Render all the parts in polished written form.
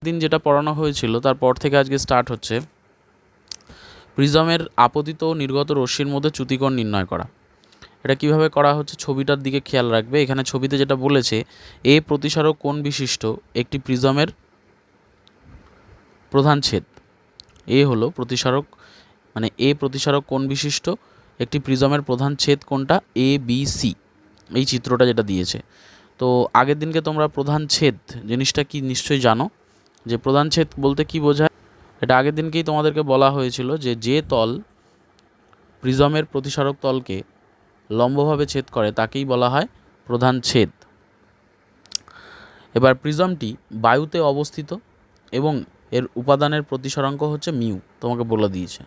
দিন যেটা পড়ানো হয়েছিল তারপর থেকে আজকে স্টার্ট হচ্ছে প্রিজমের আপতিত ও নির্গত রশ্মির মধ্যে চ্যুতিকোণ নির্ণয় করা। এটা কিভাবে করা হচ্ছে ছবিটার দিকে খেয়াল রাখবে। এখানে ছবিতে যেটা বলেছে এ প্রতিসারক কোণ বিশিষ্ট একটি প্রিজমের প্রধান ছেদ। এ হলো প্রতিসারক মানে এ প্রতিসারক কোণ বিশিষ্ট একটি প্রিজমের প্রধান ছেদ কোণটা ABC। এই চিত্রটা যেটা দিয়েছে, তো আগের দিনকে তোমরা প্রধান ছেদ জিনিসটা কি নিশ্চয়ই জানো, যে প্রধান ছেদ বলতে কি বোঝায়। এটা আগের দিনকেই তোমাদেরকে বলা হয়েছিল যে তল প্রিজমের প্রতিসারক তলকে লম্বভাবে ছেদ করে তাকেই বলা হয় প্রধান ছেদ। এবার প্রিজমটি বায়ুতে অবস্থিত এবং এর উপাদানের প্রতিসরাঙ্ক হচ্ছে মিউ, তোমাকে বলে দিয়েছে।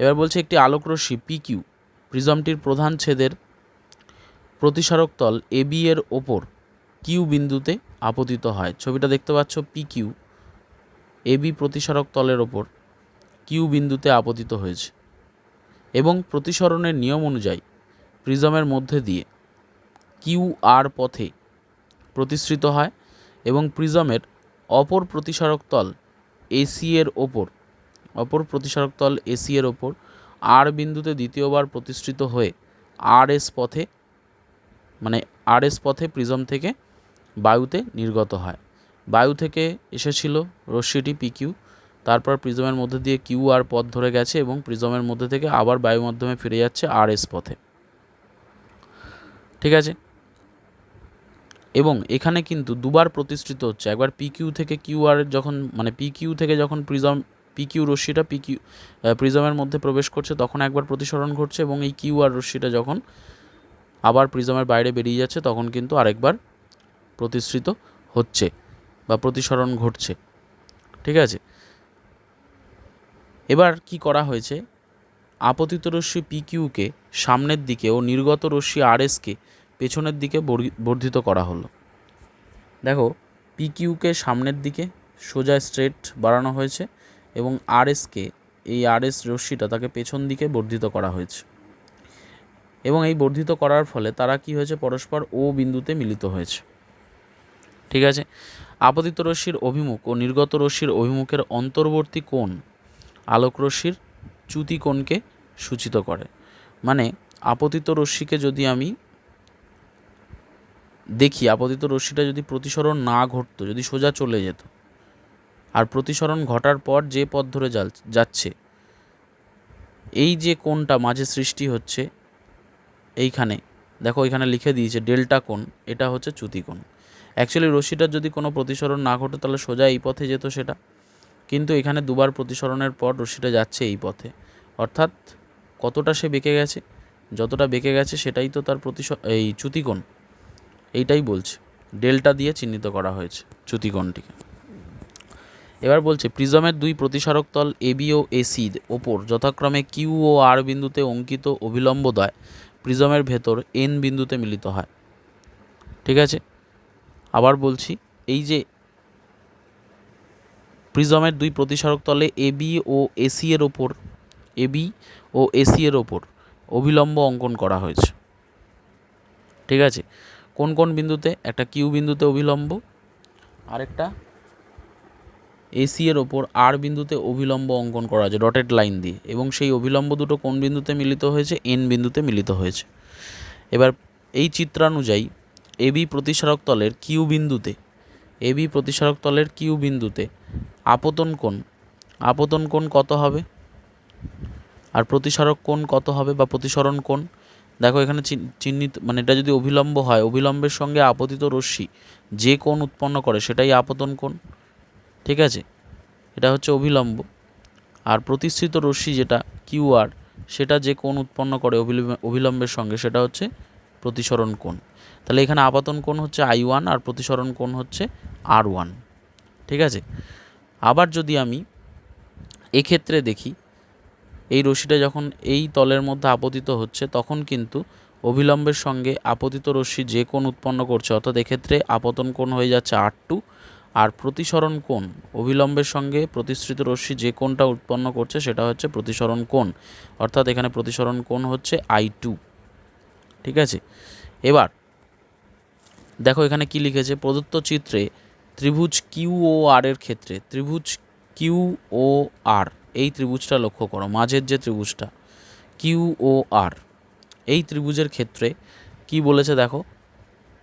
এবার বলছে একটি আলোকরশ্মি PQ প্রিজমটির প্রধান ছেদের প্রতিসারক তল AB এর ওপর কিউ বিন্দুতে আপতিত হয়। ছবিটা দেখতে পাচ্ছ, PQ AB প্রতিসারক তলের ওপর কিউ বিন্দুতে আপতিত হয়েছে এবং প্রতিসরণের নিয়ম অনুযায়ী প্রিজমের মধ্যে দিয়ে QR পথে প্রতিসৃত হয় এবং প্রিজমের অপর প্রতিসারক তল AC এর ওপর R বিন্দুতে দ্বিতীয়বার প্রতিসৃত হয়ে RS পথে প্রিজম থেকে বায়ুতে নির্গত হয়। বায়ু থেকে এসেছিল রশ্মিটি PQ, তারপর প্রিজমের মধ্যে দিয়ে QR পথ ধরে গেছে এবং প্রিজমের মধ্যে থেকে আবার বায়ু মাধ্যমে ফিরে যাচ্ছে RS পথে। ঠিক আছে, এবং এখানে কিন্তু দুবার প্রতিসৃত হচ্ছে। একবার PQ থেকে QR যখন PQ থেকে যখন PQ রশ্মিটা প্রিজমের মধ্যে প্রবেশ করছে তখন একবার প্রতিসরণ ঘটছে, এবং এই QR রশ্মিটা যখন আবার প্রিজমের বাইরে বেরিয়ে যাচ্ছে তখন কিন্তু আরেকবার প্রতিসৃত হচ্ছে বা প্রতিসরণ ঘটছে। ঠিক আছে, এবার কি করা হয়েছে, আপতিত রশ্মি PQকে সামনের দিকে ও নির্গত রশ্মি RSকে পেছনের দিকে বর্ধিত করা হলো। দেখো, PQকে সামনের দিকে সোজা স্ট্রেট বাড়ানো হয়েছে এবং RSকে, এই RS রশ্মিটা তাকে পেছন দিকে বর্ধিত করা হয়েছে, এবং এই বর্ধিত করার ফলে তারা কি হয়েছে, পরস্পর O বিন্দুতে মিলিত হয়েছে। ঠিক আছে, আপতিত রশ্মির অভিমুখ ও নির্গত রশ্মির অভিমুখের অন্তর্বর্তী কোণ আলোকরশ্মির চ্যুতিকোণকে সূচিত করে। মানে আপতিত রশ্মিকে যদি আমি দেখি, আপতিত রশ্মিটা যদি প্রতিসরণ না ঘটতো, যদি সোজা চলে যেত, আর প্রতিসরণ ঘটার পর যে পথ ধরে যাচ্ছে, এই যে কোণটা মাঝে সৃষ্টি হচ্ছে, এইখানে দেখো এখানে লিখে দিয়েছে ডেল্টা কোণ, এটা হচ্ছে চ্যুতিকোণ। অ্যাকচুয়ালি রশ্মিটার যদি কোনো প্রতিসরণ না ঘটে তাহলে সোজা এই পথে যেত সেটা, কিন্তু এখানে দুবার প্রতিসরণের পর রশ্মিটা যাচ্ছে এই পথে, অর্থাৎ কতটা সে বেঁকে গেছে, যতটা বেঁকে গেছে সেটাই তো তার এই চ্যুতিকোণ, এইটাই বলছে, ডেল্টা দিয়ে চিহ্নিত করা হয়েছে চ্যুতিকোণটিকে। এবার বলছে প্রিজমের দুই প্রতিসারক তল AB ও AC-র ওপর যথাক্রমে Q ও R বিন্দুতে অঙ্কিত অভিলম্বদ্বয় প্রিজমের ভেতর N বিন্দুতে মিলিত হয়। ঠিক আছে, আবার বলছি, এই যে প্রিজমের দুই প্রতিসারক তলে AB ও AC এর ওপর অভিলম্ব অঙ্কন করা হয়েছে। ঠিক আছে, কোন কোন বিন্দুতে, একটা Q বিন্দুতে অভিলম্ব, আরেকটা AC এর ওপর R বিন্দুতে অভিলম্ব অঙ্কন করা হয়েছে ডটেড লাইন দিয়ে, এবং সেই অভিলম্ব দুটো কোন বিন্দুতে মিলিত হয়েছে, N বিন্দুতে মিলিত হয়েছে। এবার এই চিত্রানুযায়ী AB প্রতিসারক তলের Q বিন্দুতে আপতন কোণ কত হবে, আর প্রতিসারক কোণ কত হবে বা প্রতিসরণ কোণ। দেখো এখানে চিহ্নিত, এটা যদি অভিলম্ব হয়, অভিলম্বের সঙ্গে আপতিত রশ্মি যে কোণ উৎপন্ন করে সেটাই আপতন কোণ। ঠিক আছে, এটা হচ্ছে অভিলম্ব, আর প্রতিসৃত রশ্মি যেটা QR, সেটা যে কোণ উৎপন্ন করে অভিলম্বের সঙ্গে সেটা হচ্ছে প্রতিসরণ কোণ। তাহলে এখানে আপতন কোণ হচ্ছে I1 আর প্রতিসরণ কোণ হচ্ছে R1। ঠিক আছে, আবার যদি আমি এক্ষেত্রে দেখি, এই রশ্মিটা যখন এই তলের মধ্যে আপতিত হচ্ছে তখন কিন্তু অভিলম্বের সঙ্গে আপতিত রশ্মি যে কোণ উৎপন্ন করছে, অর্থাৎ এক্ষেত্রে আপতন কোণ হয়ে যাচ্ছে R2, আর প্রতিসরণ কোণ অভিলম্বের সঙ্গে প্রতিসৃত রশ্মি যে কোণটা উৎপন্ন করছে সেটা হচ্ছে প্রতিসরণ কোণ, অর্থাৎ এখানে প্রতিসরণ কোণ হচ্ছে I2। ঠিক আছে, এবার দেখো এখানে কি লিখেছে, প্রদত্ত চিত্রে ত্রিভুজ কিউ ও আর এর ক্ষেত্রে ত্রিভুজ কিউ ও আর, এই ত্রিভুজটা লক্ষ্য করো, মাঝের যে ত্রিভুজটা কিউ ও আর, এই ত্রিভুজের ক্ষেত্রে কি বলেছে দেখো,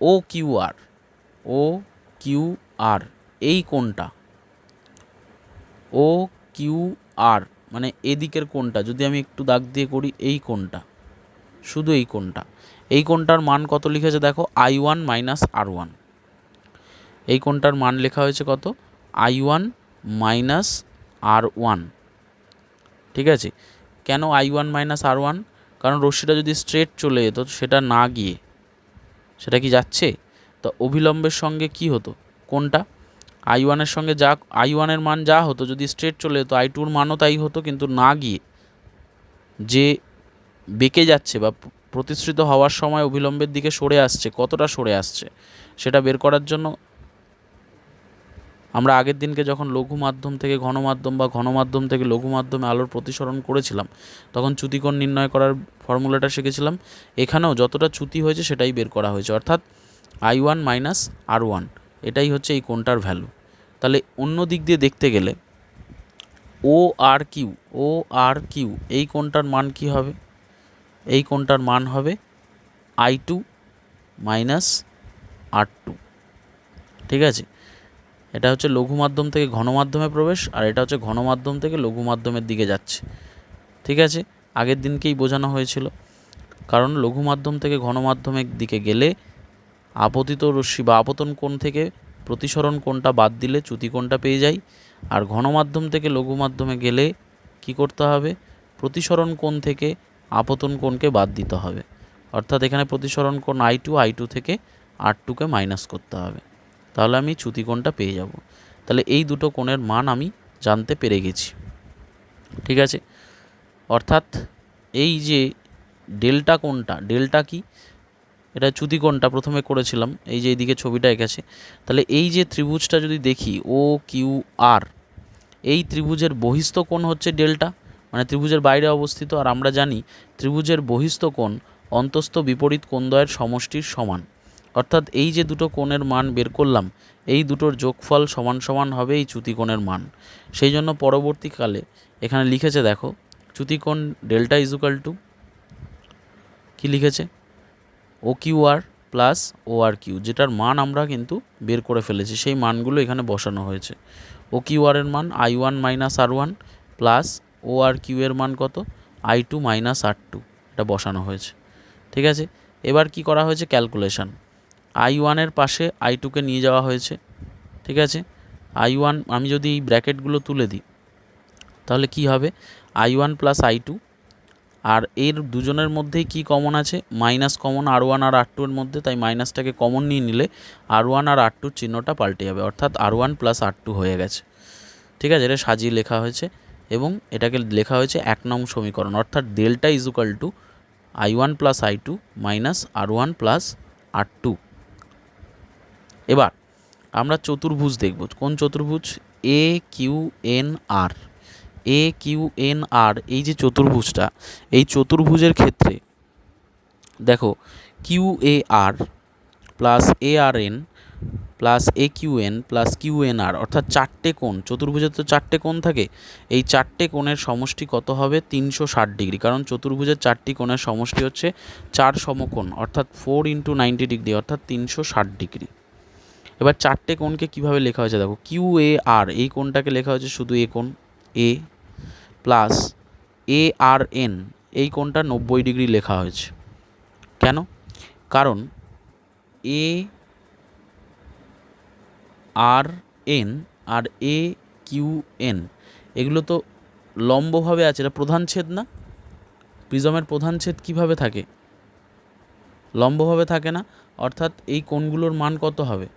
O Q R, O Q R এই কোণটা, ও কিউ আর মানে এদিকের কোণটা যদি আমি একটু দাগ দিয়ে করি, এই কোণটা, শুধু এই কোণটা, এই কোণটার মান কত লিখেছে দেখো, I1 মাইনাস R1। এই কোণটার মান লেখা হয়েছে কত, I1 মাইনাস R1। ঠিক আছে, কেন I1 মাইনাস R1? কারণ রশ্মিটা যদি স্ট্রেট চলে যেত, সেটা না গিয়ে, সেটা কি যাচ্ছে, তো অভিলম্বের সঙ্গে কি হতো, কোনটা I1 এর সঙ্গে যা I1 এর মান যা হতো, যদি স্ট্রেট চলে যেত I2 এর মানও তাই হতো, কিন্তু না গিয়ে যে বেঁকে যাচ্ছে বা প্রতিসৃত হওয়ার সময় অভিলম্বের দিকে সরে আসছে, কতটা সরে আসছে সেটা বের করার জন্য আমরা আগের দিনকে যখন লঘু মাধ্যম থেকে ঘন মাধ্যম বা ঘন মাধ্যম থেকে লঘু মাধ্যমে আলোর প্রতিসরণ করেছিলাম, তখন চ্যুতিকোণ নির্ণয় করার ফর্মুলাটা শিখেছিলাম। এখানেও যতটা চ্যুতি হয়েছে সেটাই বের করা হয়েছে, অর্থাৎ I1 মাইনাস R1, এটাই হচ্ছে এই কোণটার ভ্যালু। তাহলে অন্য দিক দিয়ে দেখতে গেলে ও আর কিউ এই কোণটার মান কি হবে, এই কোণটার মান হবে I2 মাইনাস R2। ঠিক আছে, এটা হচ্ছে লঘু মাধ্যম থেকে ঘন মাধ্যমে প্রবেশ, আর এটা হচ্ছে ঘন মাধ্যম থেকে লঘু মাধ্যমের দিকে যাচ্ছে। ঠিক আছে, আগের দিনকেই বোঝানো হয়েছিল, কারণ লঘু মাধ্যম থেকে ঘন মাধ্যমের দিকে গেলে আপতিত রশ্মি বা আপতন কোণ থেকে প্রতিসরণ কোণটা বাদ দিলে চ্যুতি কোণটা পেয়ে যাই, আর ঘন মাধ্যম থেকে লঘু মাধ্যমে গেলে কি করতে হবে, প্রতিসরণ কোণ থেকে আপতন কোণকে বাদ দিতে হবে, অর্থাৎ এখানে প্রতিসরণ কোণ I2 থেকে R2কে মাইনাস করতে হবে, তাহলে আমি চ্যুতি কোণটা পেয়ে যাব। তাহলে এই দুটো কোণের মান আমি জানতে পেরে গেছি। ঠিক আছে, অর্থাৎ এই যে ডেল্টা কোণটা, ডেল্টা কি, এটা চ্যুতি কোণটা প্রথমে করেছিলাম, এই যে এইদিকে ছবিটা এঁকেছে। তাহলে এই যে ত্রিভুজটা যদি দেখি ও কিউ আর, এই ত্রিভুজের বহিস্থ কোণ হচ্ছে ডেল্টা, মানে ত্রিভুজের বাইরে অবস্থিত, আর আমরা জানি ত্রিভুজের বহিস্থ কোণ অন্তস্থ বিপরীত কোণদ্বয়ের সমষ্টির সমান, অর্থাৎ এই যে দুটো কোণের মান বের করলাম, এই দুটোর যোগফল সমান সমান হবে এই চ্যুতিকোণের মান। সেই জন্য পরবর্তীকালে এখানে লিখেছে দেখো, চ্যুতিকোণ ডেল্টা ইজুকাল টু কী লিখেছে, ও কিউ আর প্লাস ও আর কিউ, যেটার মান আমরা কিন্তু বের করে ফেলেছি, সেই মানগুলো এখানে বসানো হয়েছে। ও কিউ আর এর মান I1 মাইনাস R1 প্লাস ও আর কিউ এর মান কত, I2 মাইনাস R2, এটা বসানো হয়েছে। ঠিক আছে, এবার কি করা হয়েছে, ক্যালকুলেশন, I1 এর পাশে I2কে নিয়ে যাওয়া হয়েছে। ঠিক আছে, I1 আমি যদি এই ব্র্যাকেটগুলো তুলে দিই, তাহলে কি হবে, I1 প্লাস I2, আর এর দুজনের মধ্যেই কি কমন আছে, মাইনাস কমন R1 আর R2 এর মধ্যে, তাই মাইনাসটাকে কমন নিয়ে নিলে R1 আর R2 চিহ্নটা পাল্টে যাবে, অর্থাৎ R1 প্লাস R2 হয়ে গেছে। ঠিক আছে, এটা সাজিয়ে লেখা হয়েছে এবং এটাকে লেখা হয়েছে 1 নং সমীকরণ, অর্থাৎ delta equal to I1 plus I2 minus R1 plus R2। এবার আমরা চতুর্ভুজ দেখব, কোন চতুর্ভুজ, AQNR, AQNR, এই যে চতুর্ভুজটা, এই চতুর্ভুজের ক্ষেত্রে দেখো QAR plus ARN plus AQN plus QNR, অর্থাৎ চারটে কোণ, চতুর্ভুজের তো চারটে কোণ থাকে, এই চারটে কোণের সমষ্টি কত হবে, 360 ডিগ্রি, কারণ চতুর্ভুজের চারটি কোণের সমষ্টি হচ্ছে 4 সমকোণ, অর্থাৎ 4 × 90 ডিগ্রি, অর্থাৎ 360 ডিগ্রি। এবার চারটে কোণকে কিভাবে লেখা হয়েছে দেখো, QAR এই কোণটাকে লেখা হয়েছে শুধু এ কোণ এ, প্লাস ARN এই কোণটা 90 ডিগ্রি লেখা হয়েছে। কেন, কারণ ARN আর AQN এগুলো তো লম্বভাবে আছে, এটা প্রধান ছেদ না, প্রিজমের প্রধান ছেদ কীভাবে থাকে, লম্বভাবে থাকে না, অর্থাৎ এই কোণগুলোর মান কত হবে,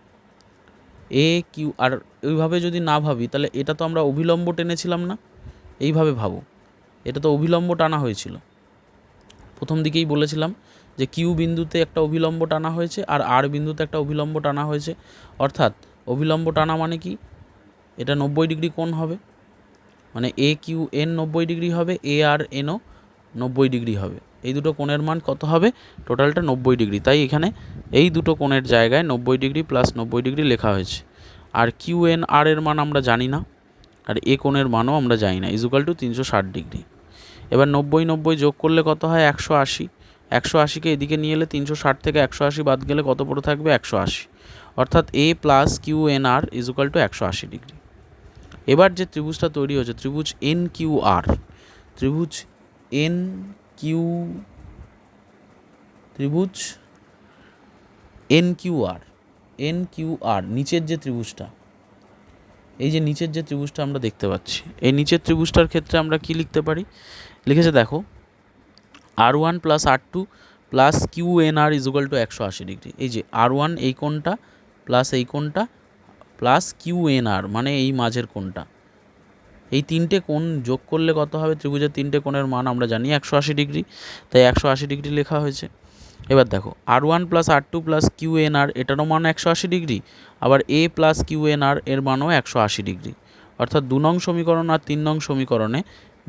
AQ। আর ওইভাবে যদি না ভাবি, তাহলে এটা তো আমরা অভিলম্ব টেনেছিলাম না, এইভাবে ভাবো, এটা তো অভিলম্ব টানা হয়েছিল, প্রথম দিকেই বলেছিলাম যে কিউ বিন্দুতে একটা অভিলম্ব টানা হয়েছে আর আর বিন্দুতে একটা অভিলম্ব টানা হয়েছে, অর্থাৎ অভিলম্ব টানা মানে কি, এটা 90 ডিগ্রি কোণ হবে, মানে AQN 90 ডিগ্রি হবে, ARNও 90 ডিগ্রি হবে, এই দুটো কোণের মান কত হবে, টোটালটা 90 ডিগ্রি, তাই এখানে এই দুটো কোণের জায়গায় 90 ডিগ্রি প্লাস 90 ডিগ্রি লেখা হয়েছে। আর কিউ এন আর এর মান আমরা জানি না, আর এ কোণের মানও আমরা জানি না, ইজুকাল টু 360 ডিগ্রি। এবার 90 যোগ করলে কত হয়? 180। 180কে এদিকে নিয়ে এলে 360 থেকে 180 বাদ গেলে কত পড়ে থাকবে? 180। অর্থাৎ এ plus Q N R is equal to 180 degree. এবার যে ত্রিভুজটা তৈরি হয়েছে, ত্রিভুজ এন কিউ আর, ত্রিভুজ এন কিউ ত্রিভুজ এন কিউ আর নিচের যে ত্রিভুজটা, এই যে নিচের যে ত্রিভুজটা আমরা দেখতে পাচ্ছি, এই নিচের ত্রিভুজটার ক্ষেত্রে আমরা কি লিখতে পারি? লিখেছে দেখো, R1 plus R2 plus Q N R is equal to 180 degree. এই যে R1 এই কোণটা প্লাস এই কোণটা প্লাস কিউ এন আর মানে এই মাঝের কোণটা, এই তিনটে কোণ যোগ করলে কত হবে? ত্রিভুজের তিনটে কোণের মান আমরা জানি 180 ডিগ্রি, তাই 180 ডিগ্রি লেখা হয়েছে। এবার দেখো, R1 plus R2 plus Q N R এটারও মান 180 ডিগ্রি, আবার A plus Q N R এর মানও 180 ডিগ্রি। অর্থাৎ 2 নং সমীকরণ আর 3 নং সমীকরণে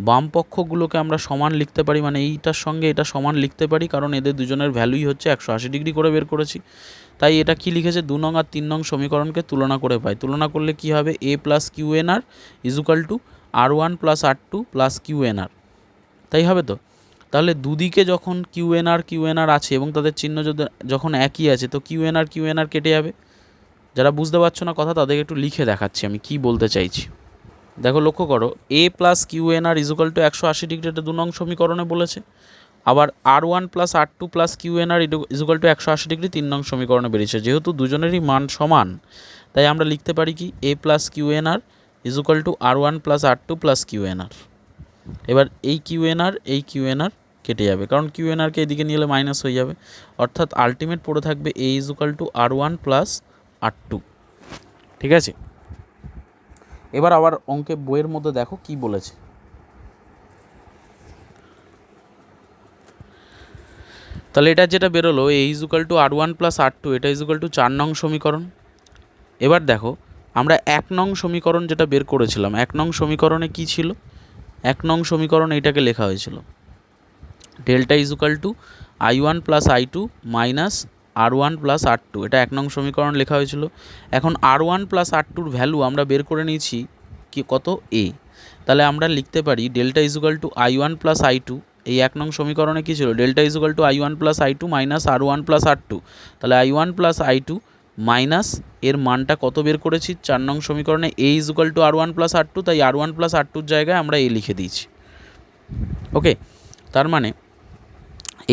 বাম পক্ষগুলোকে আমরা সমান লিখতে পারি, মানে এইটার সঙ্গে এটা সমান লিখতে পারি, কারণ এদের দুজনের ভ্যালুই হচ্ছে 180 ডিগ্রি করে বের করেছি। তাই এটা কি লিখেছে? 2 নং আর 3 নং সমীকরণকে তুলনা করে পাই। তুলনা করলে কি হবে? A plus Q N R is equal to R1 plus R2 plus Q N R, তাই হবে তো? তাহলে দুদিকে যখন কিউ এন আর আছে এবং তাদের চিহ্ন যখন একই আছে, তো কিউ এন আর কেটে যাবে। যারা বুঝতে পারছো না কথা, তাদেরকে একটু লিখে দেখাচ্ছি আমি কি বলতে চাইছি। দেখো, লক্ষ্য করো, A plus Q N R is equal to 180 degree, এটা 2 নং সমীকরণে বলেছে। আবার R1 plus R2 plus Q N R is equal to 180 degree 3 নং সমীকরণে বেরিয়েছে। যেহেতু দুজনেরই মান সমান, তাই আমরা লিখতে পারি কি? A plus Q N R is equal to R1 plus R2 plus Q N R. এবার এই কিউ এন আর কেটে যাবে, কারণ কিউ এন আরকে এদিকে নিয়ে এলে মাইনাস হয়ে যাবে। অর্থাৎ আলটিমেট পড়ে থাকবে এ equal to R1 plus R2। ঠিক আছে, এবার আবার অঙ্কে বইয়ের মধ্যে দেখো কি বলেছে। তাহলে এটা যেটা বেরোলো এ equal to R1 plus R2, এটা ইজুকাল টু 4 নং সমীকরণ। এবার দেখো, আমরা 1 নং সমীকরণ যেটা বের করেছিলাম, 1 নং সমীকরণে কি ছিল? 1 নং সমীকরণে এটাকে লেখা হয়েছিল delta equal to I1 plus I2 minus R1 plus R2, এটা 1 নং সমীকরণ লেখা হয়েছিল। এখন R1 প্লাস R2র ভ্যালু আমরা বের করে নিয়েছি কি কত? এ। তাহলে আমরা লিখতে পারি delta equal to I1 plus I2, এই 1 নং সমীকরণে কী ছিল? Delta equal to I1 plus I2 minus R1 plus R2। তাহলে I1 প্লাস I2 মাইনাস এর মানটা কত বের করেছি 4 নং সমীকরণে? এ equal to R1 plus R2, তাই R1 প্লাস R2র জায়গায় আমরা এ লিখে দিয়েছি। ওকে, তার মানে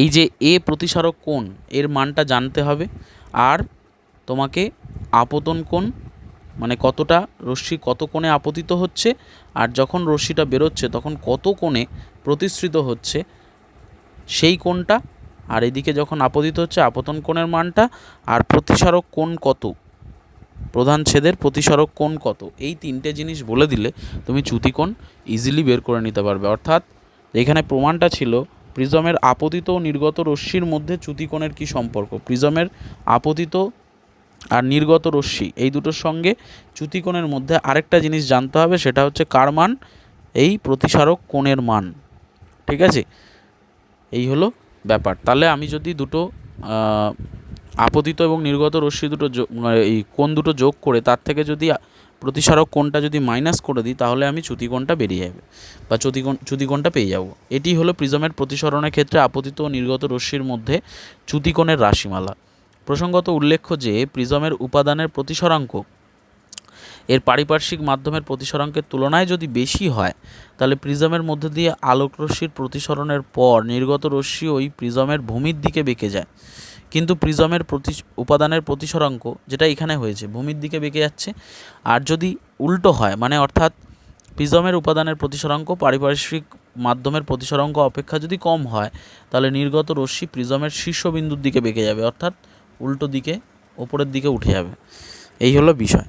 এই যে এ প্রতিসারক কোণ, এর মানটা জানতে হবে, আর তোমাকে আপতন কোণ মানে কতটা রশ্মি কত কোণে আপতিত হচ্ছে, আর যখন রশ্মিটা বেরোচ্ছে তখন কত কোণে প্রতিসৃত হচ্ছে সেই কোণটা, আর এদিকে যখন আপতিত হচ্ছে আপতন কোণের মানটা, আর প্রতিসারক কোণ কত, প্রধান ছেদের প্রতিসারক কোণ কত, এই তিনটে জিনিস বলে দিলে তুমি চ্যুতিকোণ ইজিলি বের করে নিতে পারবে। অর্থাৎ এখানে প্রমাণটা ছিল প্রিজমের আপতিত ও নির্গত রশ্মির মধ্যে চ্যুতিকোণের কী সম্পর্ক। প্রিজমের আপতিত আর নির্গত রশ্মি এই দুটোর সঙ্গে চ্যুতিকোণের মধ্যে আরেকটা জিনিস জানতে হবে, সেটা হচ্ছে কার মান? এই প্রতিসারক কোণের মান। ঠিক আছে, এই হলো ব্যাপার। তাহলে আমি যদি দুটো আপতিত এবং নির্গত রশ্মি দুটো এই কোণ দুটো যোগ করে তার থেকে যদি প্রতিসারক কোণটা যদি মাইনাস করে দিই, তাহলে আমি চ্যুতিকোণটা বেরিয়ে যাবে বা চ্যুতিকোণটা পেয়ে যাব। এটি হলো প্রিজমের প্রতিসরণের ক্ষেত্রে আপতিত ও নির্গত রশ্মির মধ্যে চ্যুতিকোণের রাশিমালা। প্রসঙ্গত উল্লেখ্য যে প্রিজমের উপাদানের প্রতিসরাঙ্ক এর পারিপার্শ্বিক মাধ্যমের প্রতিসরাঙ্কের তুলনায় যদি বেশি হয়, তাহলে প্রিজমের মধ্যে দিয়ে আলোক রশ্মির প্রতিসরণের পর নির্গত রশ্মি ওই প্রিজমের ভূমির দিকে বেঁকে যায়। কিন্তু প্রিজমের উপাদানের প্রতিসরাঙ্ক যেটা এখানে হয়েছে ভূমির দিকে বেঁকে যাচ্ছে। আর যদি উল্টো হয়, মানে অর্থাৎ প্রিজমের উপাদানের প্রতিসরাঙ্ক পারিপার্শ্বিক মাধ্যমের প্রতিসরাঙ্ক অপেক্ষা যদি কম হয়, তাহলে নির্গত রশ্মি প্রিজমের শীর্ষবিন্দুর দিকে বেঁকে যাবে, অর্থাৎ উল্টো দিকে ওপরের দিকে উঠে যাবে। এই হলো বিষয়।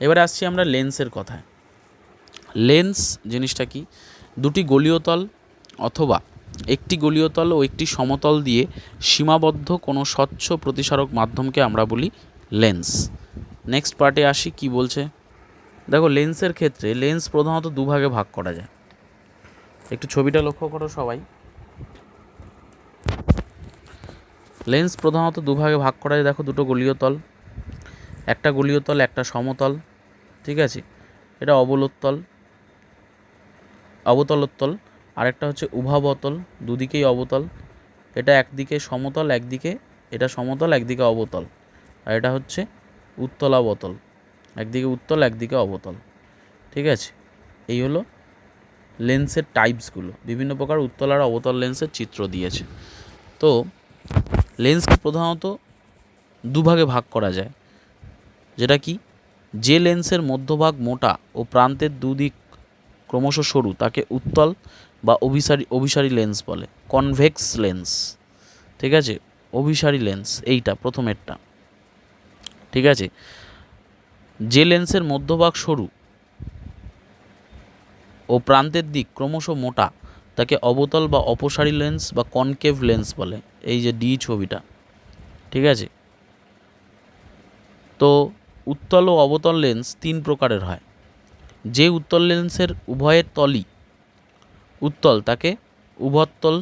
এবারে আসছি আমরা লেন্সের কথায়। লেন্স জিনিসটা কি? দুটি গলীয় তল অথবা একটি গলীয় তল ও একটি সমতল দিয়ে সীমাবদ্ধ কোনো স্বচ্ছ প্রতিসারক মাধ্যমকে আমরা বলি লেন্স। নেক্সট পার্টে আসি, কি বলছে দেখো। লেন্সের ক্ষেত্রে লেন্স প্রধানত দুভাগে ভাগ করা যায়। একটু ছবিটা লক্ষ্য করো সবাই। লেন্স প্রধানত দুভাগে ভাগ করা যায়। দেখো, দুটো গলীয় তল, একটা গোলীয় তল, একটা সমতল, ঠিক আছে, এটা অবতলোত্তল, আরেকটা হচ্ছে উভাবতল, দুদিকেই অবতল, এটা একদিকে সমতল, একদিকে এটা সমতল, একদিকে অবতল, আর এটা হচ্ছে উত্তলাবতল, একদিকে উত্তল একদিকে অবতল, ঠিক আছে। এই হলো লেন্সের টাইপসগুলো, বিভিন্ন প্রকার উত্তল আর অবতল লেন্সের চিত্র দিয়েছে। তো লেন্সকে প্রধানত দুভাগে ভাগ করা যায়, যেটা কি, যে লেন্সের মধ্যভাগ মোটা ও প্রান্তের দুদিক ক্রমশ সরু তাকে উত্তল বা অভিসারী লেন্স বলে, কনভেক্স লেন্স, ঠিক আছে, অভিসারী লেন্স এইটা প্রথমেরটা, ঠিক আছে। যে লেন্সের মধ্যভাগ সরু ও প্রান্তের দিক ক্রমশ মোটা তাকে অবতল বা অপসারী লেন্স বা কনকেভ লেন্স বলে, এই যে ডি ছবিটা, ঠিক আছে। তো উত্তল ও অবতল লেন্স তিন প্রকারের হয়। যে উত্তল লেন্সের উভয়ের তলই উত্তল তাকে উভত্তল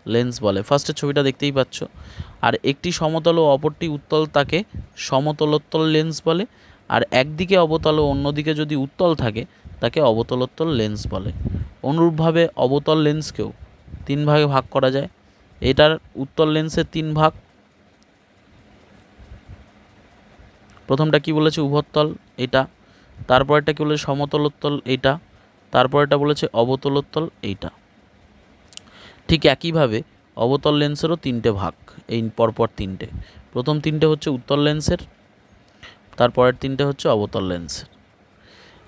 লেন্স বলে, ফার্স্টের ছবিটা দেখতেই পাচ্ছ। আর একটি সমতল ও অপরটি উত্তল তাকে সমতলোত্তল লেন্স বলে, আর একদিকে অবতল ও অন্যদিকে যদি উত্তল থাকে তাকে অবতলোত্তল লেন্স বলে। অনুরূপভাবে অবতল লেন্সকেও তিন ভাগে ভাগ করা যায়। এটার উত্তল লেন্সের তিন ভাগ, প্রথমটা কি বলেছে, উভত্তল এটা, তারপরেরটা কি বলেছে, সমতলোত্তল এইটা, তারপরেরটা বলেছে অবতলোত্তল এইটা। ঠিক একইভাবে অবতল লেন্সেরও তিনটে ভাগ, এই পরপর তিনটে, প্রথম তিনটে হচ্ছে উত্তল লেন্সের, তারপরের তিনটে হচ্ছে অবতল লেন্সের।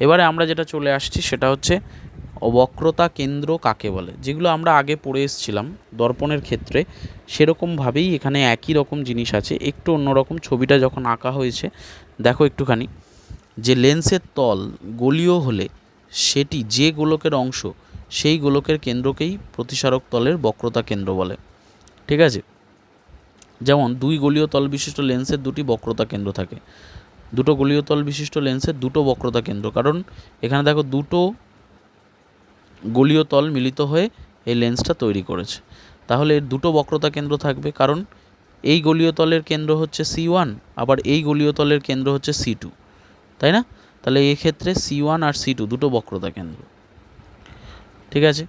এবারে আমরা যেটা চলে আসছি সেটা হচ্ছে বক্রতা কেন্দ্র কাকে বলে, যেগুলো আমরা আগে পড়ে এসেছিলাম দর্পণের ক্ষেত্রে, সেরকমভাবেই এখানে একই রকম জিনিস আছে, একটু অন্যরকম ছবিটা যখন আঁকা হয়েছে দেখো একটুখানি, যে লেন্সের তল গোলীয় হলে সেটি যে গোলকের অংশ সেই গোলকের কেন্দ্রকেই প্রতিসারক তলের বক্রতা কেন্দ্র বলে, ঠিক আছে। যেমন দুই গোলীয় তল বিশিষ্ট লেন্সের দুটি বক্রতা কেন্দ্র থাকে, দুটো গোলীয় তল বিশিষ্ট লেন্সের দুটো বক্রতা কেন্দ্র, কারণ এখানে দেখো দুটো গোলীয় তল মিলিত হয়ে এই লেন্সটা তৈরি করেছে, তাহলে এর দুটো বক্রতা কেন্দ্র থাকবে, কারণ এই গোলীয় তলের কেন্দ্র হচ্ছে C1, আবার এই গোলীয় তলের কেন্দ্র হচ্ছে C2, তাই না? তাহলে এক্ষেত্রে C1 আর C2 দুটো বক্রতা কেন্দ্র, ঠিক আছে।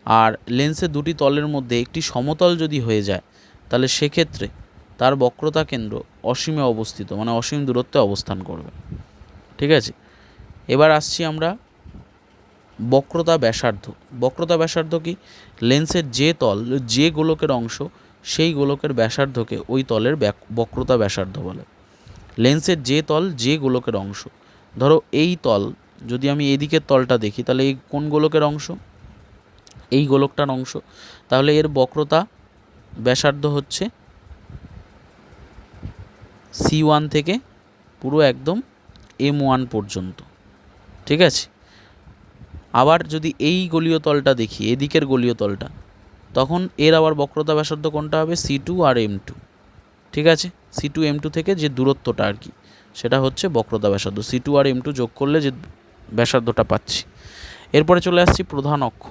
আর লেন্সের দুটি তলের মধ্যে একটি সমতল যদি হয়ে যায় তাহলে সেক্ষেত্রে তার বক্রতা কেন্দ্র অসীমে অবস্থিত, মানে অসীম দূরত্বে অবস্থান করবে, ঠিক আছে। এবার আসছি আমরা বক্রতা ব্যাসার্ধ। বক্রতা ব্যাসার্ধ কি, লেন্সের যে তল যে গোলকের অংশ সেই গোলকের ব্যাসার্ধকে ওই তলের বক্রতা ব্যাসার্ধ বলে। লেন্সের যে তল যে গোলকের অংশ, ধরো এই তল, যদি আমি এদিকের তলটা দেখি তাহলে এই কোন গোলকের অংশ, এই গোলকটার অংশ, তাহলে এর বক্রতা ব্যাসার্ধ হচ্ছে C1 থেকে পুরো একদম M1 পর্যন্ত, ঠিক আছে। আবার যদি এই গোলীয় তলটা দেখি, এদিকের গোলীয় তলটা, তখন এর আবার বক্রতা ব্যাসার্ধ কোনটা হবে, C2 আর M2, ঠিক আছে। C2 M2 থেকে যে দূরত্বটা আর কি, সেটা হচ্ছে বক্রতা ব্যাসার্ধ, C2 আর M2 যোগ করলে যে ব্যাসার্ধটা পাচ্ছি। এরপরে চলে আসছি প্রধান অক্ষ।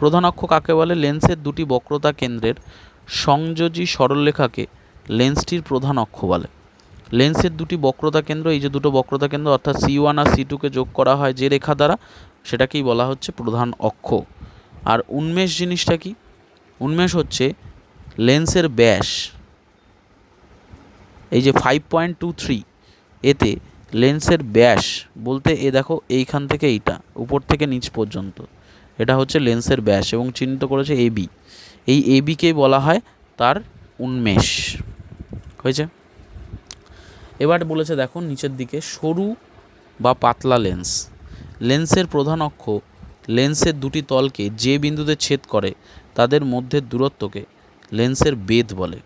প্রধান অক্ষ কাকে বলে, লেন্সের দুটি বক্রতা কেন্দ্রের সংযোজী সরলরেখাকে লেন্সটির প্রধান অক্ষ বলে। লেন্সের দুটি বক্রতা কেন্দ্র, এই যে দুটো বক্রতা কেন্দ্র অর্থাৎ C1 আর C2কে যোগ করা হয় যে রেখা দ্বারা, সেটাকেই বলা হচ্ছে প্রধান অক্ষ। আর উন্মেষ জিনিসটা কি, উন্মেষ হচ্ছে লেন্সের ব্যাস, এই যে 5.23, এতে লেন্সের ব্যাস বলতে এ দেখো এইখান থেকে এইটা উপর থেকে নিচ পর্যন্ত, এটা হচ্ছে লেন্সের ব্যাস এবং চিহ্নিত করেছে AB, এই ABকেই বলা হয় তার উন্মেষ, হয়েছে। এবার বলেছে দেখো নিচের দিকে সরু বা পাতলা লেন্স। লেন্সের প্রধান অক্ষ লেন্সের দুটি তলকে যে বিন্দুতে ছেদ করে তাদের মধ্যের দূরত্বকে লেন্সের বেধ বলে।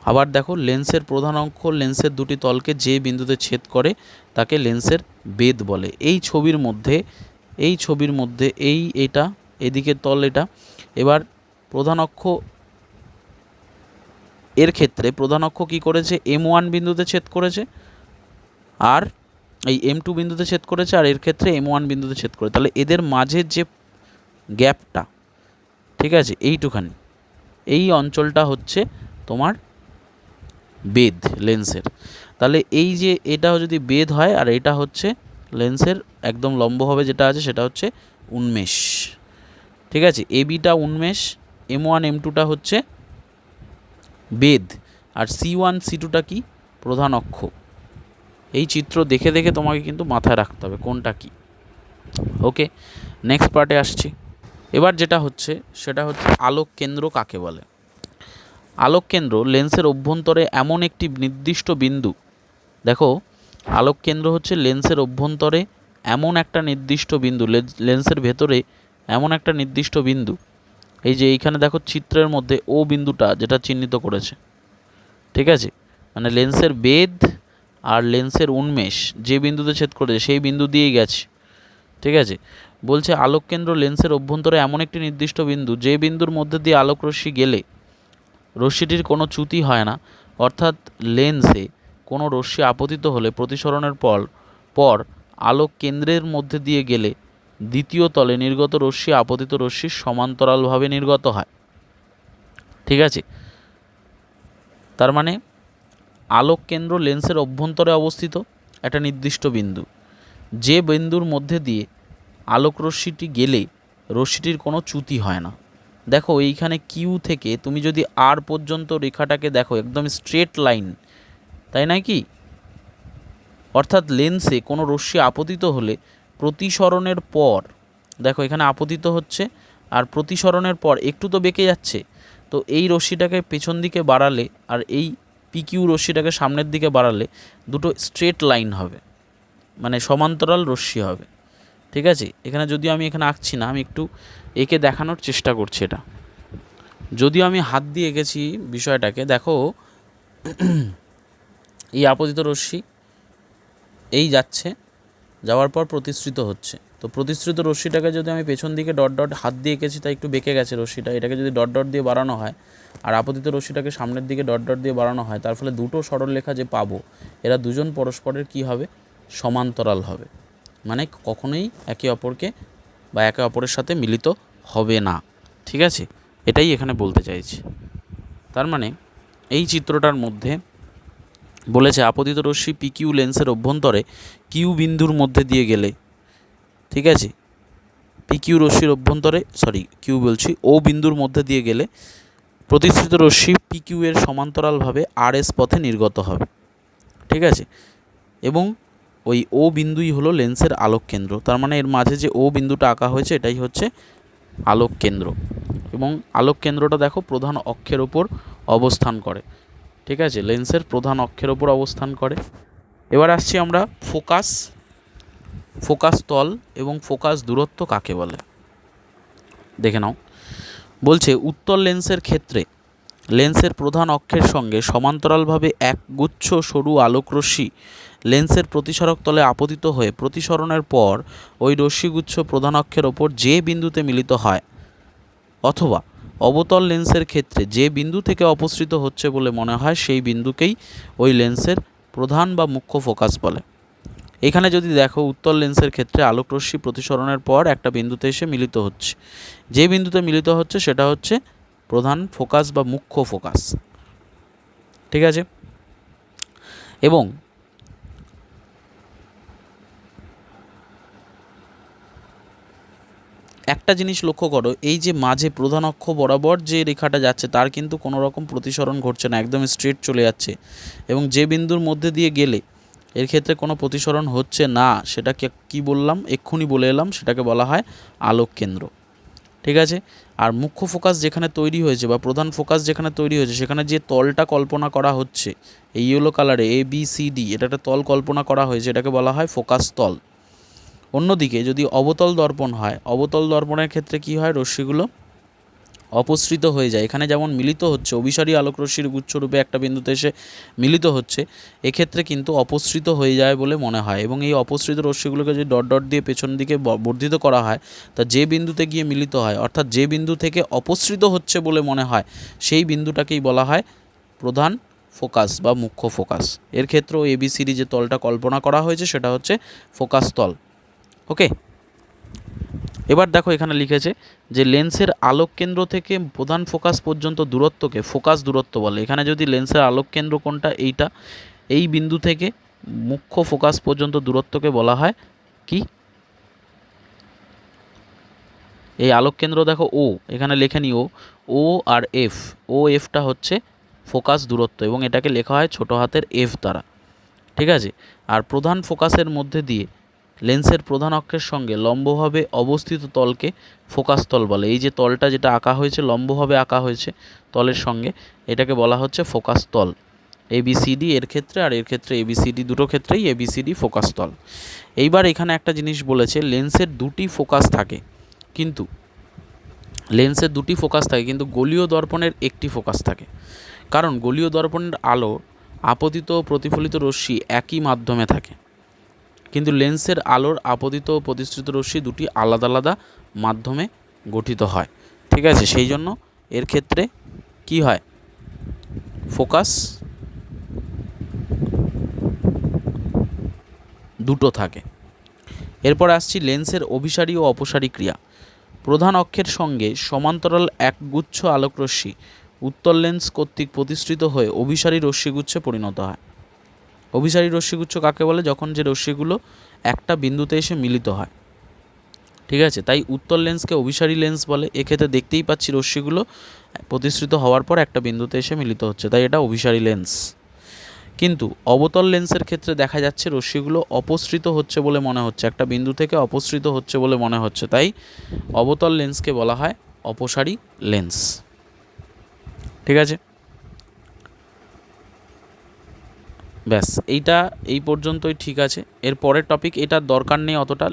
আবার দেখো লেন্সের প্রধান অক্ষ লেন্সের দুটি তলকে যে বিন্দুতে ছেদ করে তাকে লেন্সের বেধ বলে। এই ছবির মধ্যে এটা এদিকের তল এটা। এবার প্রধান অক্ষ এর ক্ষেত্রে প্রধান অক্ষ কী করেছে, M1 বিন্দুতে ছেদ করেছে, আর এই M2 বিন্দুতে ছেদ করেছে, আর এর ক্ষেত্রে M1 বিন্দুতে ছেদ করে, তাহলে এদের মাঝের যে গ্যাপটা, ঠিক আছে, এইটুখানি, এই অঞ্চলটা হচ্ছে তোমার বেধ লেন্সের। তাহলে এই যে এটা যদি বেধ হয় আর এটা হচ্ছে লেন্সের একদম লম্বভাবে যেটা আছে সেটা হচ্ছে উন্মেষ। ঠিক আছে, এবিটা উন্মেষ, M1 M2টা হচ্ছে বেধ, আর C1 C2টা কি, প্রধান অক্ষ। এই চিত্র দেখে দেখে তোমাকে কিন্তু মাথায় রাখতে হবে কোনটা কি। ওকে, নেক্সট পার্টে আসছি। এবার যেটা হচ্ছে সেটা হচ্ছে আলোক কেন্দ্র কাকে বলে। আলোক কেন্দ্র লেন্সের অভ্যন্তরে এমন একটি নির্দিষ্ট বিন্দু, দেখো আলোক কেন্দ্র হচ্ছে লেন্সের অভ্যন্তরে এমন একটা নির্দিষ্ট বিন্দু, লেন্সের ভেতরে এমন একটা নির্দিষ্ট বিন্দু। এই যে এইখানে দেখো চিত্রের মধ্যে ও বিন্দুটা যেটা চিহ্নিত করেছে, ঠিক আছে, মানে লেন্সের বেধ আর লেন্সের উন্মেষ যে বিন্দুতে ছেদ করেছে সেই বিন্দু দিয়েই গেছে। ঠিক আছে, বলছে আলোক কেন্দ্র লেন্সের অভ্যন্তরে এমন একটি নির্দিষ্ট বিন্দু যে বিন্দুর মধ্যে দিয়ে আলোকরশ্মি গেলে রশ্মিটির কোনো চ্যুতি হয় না, অর্থাৎ লেন্সে কোনো রশ্মি আপতিত হলে প্রতিসরণের পর আলোক কেন্দ্রের মধ্যে দিয়ে গেলে দ্বিতীয় তলে নির্গত রশ্মি আপতিত রশ্মির সমান্তরালভাবে নির্গত হয়। ঠিক আছে, তার মানে আলোক কেন্দ্র লেন্সের অভ্যন্তরে অবস্থিত একটা নির্দিষ্ট বিন্দু, যে বিন্দুর মধ্যে দিয়ে আলোক রশ্মিটি গেলে রশ্মিটির কোনো চ্যুতি হয় না। দেখো এইখানে কিউ থেকে তুমি যদি আর পর্যন্ত রেখাটাকে দেখো একদম স্ট্রেট লাইন, তাই নয় কি, অর্থাৎ লেন্সে কোনো রশ্মি আপতিত হলে প্রতিসরণের পর, দেখো এখানে আপতিত হচ্ছে আর প্রতিসরণের পর একটু তো বেঁকে যাচ্ছে, তো এই রশ্মিটাকে পেছন দিকে বাড়ালে আর এই পিকিউ রশ্মিটাকে সামনের দিকে বাড়ালে দুটো স্ট্রেট লাইন হবে, মানে সমান্তরাল রশ্মি হবে। ঠিক আছে, এখানে যদিও আমি এখানে আঁকছি না, আমি একটু এঁকে দেখানোর চেষ্টা করছি। এটা যদিও আমি হাত দিয়ে এঁকেছি বিষয়টাকে, দেখো এই আপতিত রশ্মি এই যাচ্ছে, যাওয়ার পর প্রতিসৃত হচ্ছে, তো প্রতিসৃত রশ্মিটাকে যদি আমি পেছন দিকে ডট ডট হাত দিয়ে এঁকেছি তাই একটু বেঁকে গেছে রশ্মিটা, এটাকে যদি ডট ডট দিয়ে বাড়ানো হয় আর আপতিত রশ্মিটাকে সামনের দিকে ডট ডট দিয়ে বাড়ানো হয়, তার ফলে দুটো সরলরেখা যে পাবো এরা দুজন পরস্পরের কি হবে, সমান্তরাল হবে, মানে কখনোই একে অপরকে বা একে অপরের সাথে মিলিত হবে না। ঠিক আছে, এটাই এখানে বলতে চাইছি। তার মানে এই চিত্রটার মধ্যে বলেছে আপতিত রশ্মি পিকিউ লেন্সের অভ্যন্তরে কিউ বিন্দুর মধ্যে দিয়ে গেলে, ঠিক আছে, পিকিউ রশ্মির অভ্যন্তরে কিউ বলছি ও বিন্দুর মধ্যে দিয়ে গেলে প্রতিসৃত রশ্মি পিকিউ এর সমান্তরালভাবে আর এস পথে নির্গত হবে। ঠিক আছে, এবং ওই ও বিন্দুই হলো লেন্সের আলোক কেন্দ্র, তার মানে এর মাঝে যে ও বিন্দুটা আঁকা হয়েছে এটাই হচ্ছে আলোক কেন্দ্র, এবং আলোক কেন্দ্রটা দেখো প্রধান অক্ষের ওপর অবস্থান করে। ঠিক আছে, লেন্সের প্রধান অক্ষের ওপর অবস্থান করে। এবার আসছি আমরা ফোকাস তল এবং ফোকাস দূরত্ব কাকে বলে দেখে নাও। বলছে উত্তল লেন্সের ক্ষেত্রে লেন্সের প্রধান অক্ষের সঙ্গে সমান্তরালভাবে এক গুচ্ছ সরু আলোকরশ্মি লেন্সের প্রতিসরক তলে আপতিত হয়ে প্রতিসরণের পর ওই রশ্মিগুচ্ছ প্রধান অক্ষের ওপর যে বিন্দুতে মিলিত হয়, অথবা অবতল লেন্সের ক্ষেত্রে যে বিন্দু থেকে অপসৃত হচ্ছে বলে মনে হয় সেই বিন্দুকেই ওই লেন্সের প্রধান বা মুখ্য ফোকাস বলে। এখানে যদি দেখো উত্তল লেন্সের ক্ষেত্রে আলোকরশ্মি প্রতিসরণের পর একটা বিন্দুতে এসে মিলিত হচ্ছে, যে বিন্দুতে মিলিত হচ্ছে সেটা হচ্ছে প্রধান ফোকাস বা মুখ্য ফোকাস। ঠিক আছে, এবং একটা জিনিস লক্ষ্য করো, এই যে মাঝে প্রধান অক্ষ বরাবর যে রেখাটা যাচ্ছে তার কিন্তু কোনো রকম প্রতিসরণ ঘটছে না, একদম স্ট্রেট চলে যাচ্ছে, এবং যে বিন্দুর মধ্যে দিয়ে গেলে এর ক্ষেত্রে কোনো প্রতিসরণ হচ্ছে না, সেটাকে কি বললাম, এক্ষুনি বলে এলাম, সেটাকে বলা হয় আলোক কেন্দ্র। ঠিক আছে, আর মুখ্য ফোকাস যেখানে তৈরি হয়েছে বা প্রধান ফোকাস যেখানে তৈরি হয়েছে সেখানে যে তলটা কল্পনা করা হচ্ছে এই ইয়েলো কালারে ABCD, এটা একটা তল কল্পনা করা হয়েছে, এটাকে বলা হয় ফোকাস তল। অন্যদিকে যদি অবতল দর্পণ হয়, অবতল দর্পণের ক্ষেত্রে কি হয়, রশ্মিগুলো অপসৃত হয়ে যায়, এখানে যেমন মিলিত হচ্ছে অভিসারী আলোকরশ্মির গুচ্ছরূপে একটা বিন্দুতে এসে মিলিত হচ্ছে, এক্ষেত্রে কিন্তু অপসৃত হয়ে যায় বলে মনে হয়, এবং এই অপসৃত রশ্মিগুলোকে যদি ডট ডট দিয়ে পেছন দিকে বর্ধিত করা হয় তা যে বিন্দুতে গিয়ে মিলিত হয়, অর্থাৎ যে বিন্দু থেকে অপসৃত হচ্ছে বলে মনে হয় সেই বিন্দুটাকেই বলা হয় প্রধান ফোকাস বা মুখ্য ফোকাস। এর ক্ষেত্রেও ABCD যে তলটা কল্পনা করা হয়েছে সেটা হচ্ছে ফোকাস তল। ওকে, এবার দেখো এখানে লিখেছে যে লেন্সের আলোক কেন্দ্র থেকে প্রধান ফোকাস পর্যন্ত দূরত্বকে ফোকাস দূরত্ব বলে। এখানে যদি লেন্সের আলোক কেন্দ্র কোনটা, এইটা, এই বিন্দু থেকে মুখ্য ফোকাস পর্যন্ত দূরত্বকে বলা হয় কি? এই আলোক কেন্দ্র দেখো ও, এখানে লেখে নি ও আর এফ, ও এফটা হচ্ছে ফোকাস দূরত্ব এবং এটাকে লেখা হয় ছোট হাতের এফ দ্বারা, ঠিক আছে। আর প্রধান ফোকাসের মধ্যে দিয়ে লেন্সের প্রধান অক্ষের সঙ্গে লম্বভাবে অবস্থিত তলকে ফোকাস তল বলে। এই যে তলটা যেটা আঁকা হয়েছে, লম্বভাবে আঁকা হয়েছে তলের সঙ্গে, এটাকে বলা হচ্ছে ফোকাস তল। এবিসিডি এর ক্ষেত্রে আর এর ক্ষেত্রে এবিসিডি, দুটো ক্ষেত্রেই এবিসিডি ফোকাস তল। এইবার এখানে একটা জিনিস বলেছে, লেন্সের দুটি ফোকাস থাকে, কিন্তু লেন্সের দুটি ফোকাস থাকে কিন্তু গলীয় দর্পণের একটি ফোকাস থাকে। কারণ গলীয় দর্পণের আলো আপতিত ও প্রতিফলিত রশ্মি একই মাধ্যমে থাকে, কিন্তু লেন্সের আলোর আপতিত ও প্রতিসৃত রশ্মি দুটি আলাদা আলাদা মাধ্যমে গঠিত হয়, ঠিক আছে। সেই জন্য এর ক্ষেত্রে কি হয়, ফোকাস দুটো থাকে। এরপর আসছি লেন্সের অভিসারী ও অপসারী ক্রিয়া। প্রধান অক্ষের সঙ্গে সমান্তরাল একগুচ্ছ আলোকরশ্মি উত্তল লেন্স কর্তৃক প্রতিসৃত হয়ে অভিসারী রশ্মিগুচ্ছে পরিণত হয়। অভিসারী রশ্মিগুচ্ছ কাকে বলে? যখন যে রশ্মিগুলো একটা বিন্দুতে এসে মিলিত হয়, ঠিক আছে। তাই উত্তল লেন্সকে অভিসারী লেন্স বলে। এক্ষেত্রে দেখতেই পাচ্ছি রশ্মিগুলো প্রতিসৃত হওয়ার পর একটা বিন্দুতে এসে মিলিত হচ্ছে, তাই এটা অভিসারী লেন্স। কিন্তু অবতল লেন্সের ক্ষেত্রে দেখা যাচ্ছে রশ্মিগুলো অপসৃত হচ্ছে বলে মনে হচ্ছে, একটা বিন্দু থেকে অপসৃত হচ্ছে বলে মনে হচ্ছে, তাই অবতল লেন্সকে বলা হয় অপসারী লেন্স, ঠিক আছে। ব্যাস, এইটা এই পর্যন্তই ঠিক আছে। এর পরের টপিক, এটার দরকার নেই অতটা।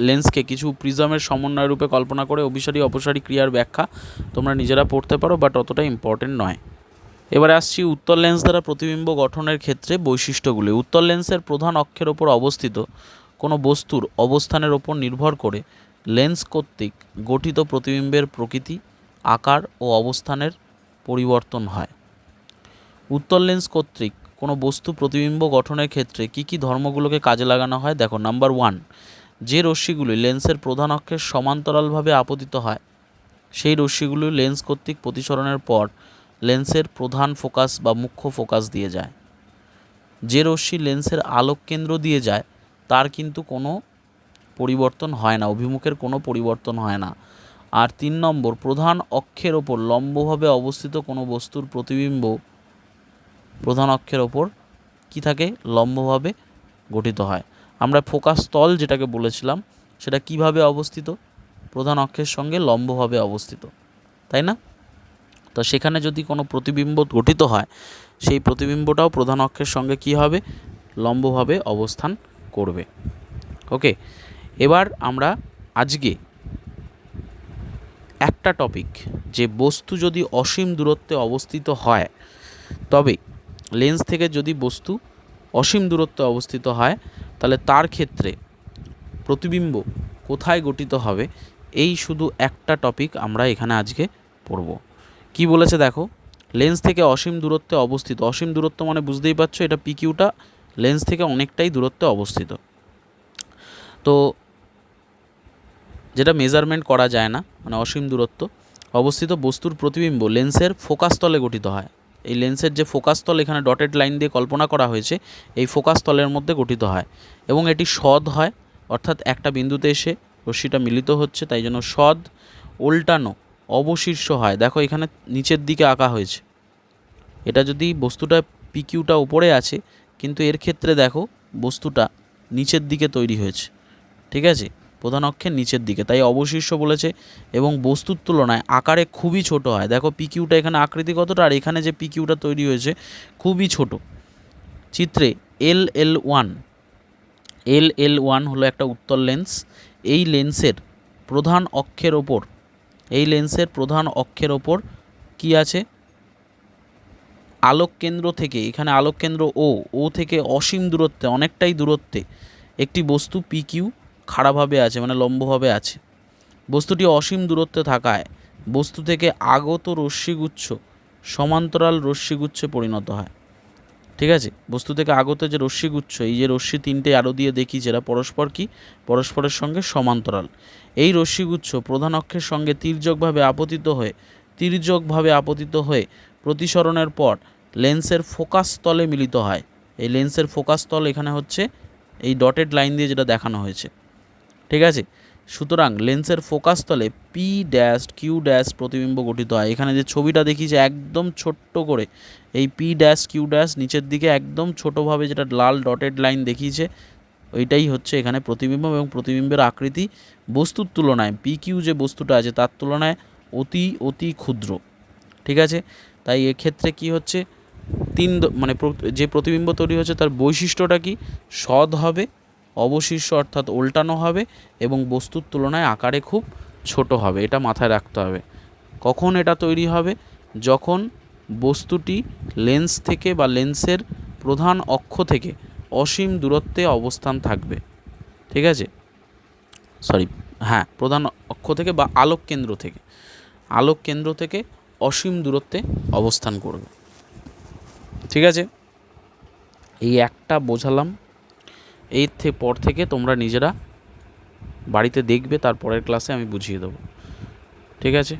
লেন্সকে কিছু প্রিজমের সমন্বয় রূপে কল্পনা করে অভিসারী অপসারী ক্রিয়ার ব্যাখ্যা তোমরা নিজেরা পড়তে পারো, বাট অতটা ইম্পর্টেন্ট নয়। এবারে আসছি উত্তল লেন্স দ্বারা প্রতিবিম্ব গঠনের ক্ষেত্রে বৈশিষ্ট্যগুলি। উত্তল লেন্সের প্রধান অক্ষের ওপর অবস্থিত কোনো বস্তুর অবস্থানের ওপর নির্ভর করে লেন্স কর্তৃক গঠিত প্রতিবিম্বের প্রকৃতি, আকার ও অবস্থানের পরিবর্তন হয়। উত্তল লেন্স কর্তৃক কোনো বস্তু প্রতিবিম্ব গঠনের ক্ষেত্রে কী কী ধর্মগুলোকে কাজে লাগানো হয় দেখো। নাম্বার 1, যে রশ্মিগুলি লেন্সের প্রধান অক্ষের সমান্তরালভাবে আপতিত হয় সেই রশ্মিগুলি লেন্স কর্তৃক প্রতিসরণের পর লেন্সের প্রধান ফোকাস বা মুখ্য ফোকাস দিয়ে যায়। যে রশ্মি লেন্সের আলোক কেন্দ্র দিয়ে যায় তার কিন্তু কোনো পরিবর্তন হয় না, অভিমুখের কোনো পরিবর্তন হয় না। আর 3 নম্বর, প্রধান অক্ষের ওপর লম্বভাবে অবস্থিত কোনো বস্তুর প্রতিবিম্ব প্রধান অক্ষের ওপর কি থাকে, লম্বভাবে গঠিত হয়। আমরা ফোকাস তল যেটাকে বলেছিলাম সেটা কিভাবে অবস্থিত, প্রধান অক্ষের সঙ্গে লম্বভাবে অবস্থিত, তাই না? তো সেখানে যদি কোনো প্রতিবিম্ব গঠিত হয় সেই প্রতিবিম্বটাও প্রধান অক্ষের সঙ্গে কি হবে, লম্বভাবে অবস্থান করবে। ওকে, এবার আমরা আজকে একটা টপিক, যে বস্তু যদি অসীম দূরত্বে অবস্থিত হয়, তবে লেন্স থেকে যদি বস্তু অসীম দূরত্বে অবস্থিত হয় তাহলে তার ক্ষেত্রে প্রতিবিম্ব কোথায় গঠিত হবে, এই শুধু একটা টপিক আমরা এখানে আজকে পড়ব। কি বলেছে দেখো, লেন্স থেকে অসীম দূরত্বে অবস্থিত, অসীম দূরত্ব মানে বুঝতেই পারছো এটা পিকিউটা লেন্স থেকে অনেকটাই দূরত্বে অবস্থিত, তো যেটা মেজারমেন্ট করা যায় না, মানে অসীম দূরত্ব অবস্থিত বস্তুর প্রতিবিম্ব লেন্সের ফোকাস তলে গঠিত হয়। এই লেন্সের যে ফোকাস তল এখানে ডটেড লাইন দিয়ে কল্পনা করা হয়েছে, এই ফোকাস তলের মধ্যে গঠিত হয় এবং এটি সদ হয়, অর্থাৎ একটা বিন্দুতে এসে রশ্মিটা মিলিত হচ্ছে, তাই জন্য সদ। উল্টানো অবশীর্ষ হয়, দেখো এখানে নিচের দিকে আঁকা হয়েছে, এটা যদি বস্তুটা পিকিউটা উপরে আছে কিন্তু এর ক্ষেত্রে দেখো বস্তুটা নিচের দিকে তৈরি হয়েছে, ঠিক আছে, প্রধান অক্ষের নিচের দিকে, তাই অবশীর্ষ বলেছে। এবং বস্তুর তুলনায় আকারে খুবই ছোট হয়, দেখো পিকিউটা এখানে আকৃতি কতটা আর এখানে যে পিকিউটা তৈরি হয়েছে খুবই ছোট। চিত্রে LL1 হলো একটা উত্তল লেন্স। এই লেন্সের প্রধান অক্ষের ওপর কি আছে, আলোক কেন্দ্র থেকে, এখানে আলোক কেন্দ্র ও থেকে অসীম দূরত্বে, অনেকটাই দূরত্বে একটি বস্তু পিকিউ খাড়াভাবে আছে, মানে লম্বভাবে আছে। বস্তুটি অসীম দূরত্বে থাকায় বস্তু থেকে আগত রশ্মিগুচ্ছ সমান্তরাল রশ্মিগুচ্ছে পরিণত হয়, ঠিক আছে। বস্তু থেকে আগত যে রশ্মিগুচ্ছ, এই যে রশ্মি তিনটে আরো দিয়ে দেখি যেটা পরস্পরের সঙ্গে সমান্তরাল, এই রশ্মিগুচ্ছ প্রধান অক্ষের সঙ্গে তির্যকভাবে আপতিত হয়ে প্রতিসরণের পর লেন্সের ফোকাস তলে মিলিত হয়। এই লেন্সের ফোকাস তল এখানে হচ্ছে এই ডটেড লাইন দিয়ে যেটা দেখানো হয়েছে, ঠিক আছে। সুতরাং লেন্সের ফোকাস তলে পি ড্যাশ কিউ ড্যাশ প্রতিবিম্ব গঠিত হয়। এখানে যে ছবিটা দেখিয়েছে একদম ছোট্ট করে এই পি ড্যাশ কিউ ড্যাশ নিচের দিকে একদম ছোটোভাবে যেটা লাল ডটেড লাইন দেখিয়েছে ওইটাই হচ্ছে এখানে প্রতিবিম্ব, এবং প্রতিবিম্বের আকৃতি বস্তুর তুলনায় পি কিউ যে বস্তুটা আছে তার তুলনায় অতি অতি ক্ষুদ্র, ঠিক আছে। তাই এক্ষেত্রে কি হচ্ছে মানে যে প্রতিবিম্ব তৈরি হচ্ছে তার বৈশিষ্ট্যটা কি, সৎ হবে, অবশিষ্ট অর্থাৎ উল্টানো হবে এবং বস্তুর তুলনায় আকারে খুব ছোট হবে। এটা মাথায় রাখতে হবে। কখন এটা তৈরি হবে, যখন বস্তুটি লেন্স থেকে বা লেন্সের প্রধান অক্ষ থেকে অসীম দূরত্বে অবস্থান থাকবে, ঠিক আছে। প্রধান অক্ষ থেকে বা আলোক কেন্দ্র থেকে অসীম দূরত্বে অবস্থান করবে, ঠিক আছে। এই একটা বোঝালাম। এর পর থেকে তোমরা নিজেরা বাড়িতে দেখবে, তারপরের ক্লাসে আমি বুঝিয়ে দেবো, ঠিক আছে।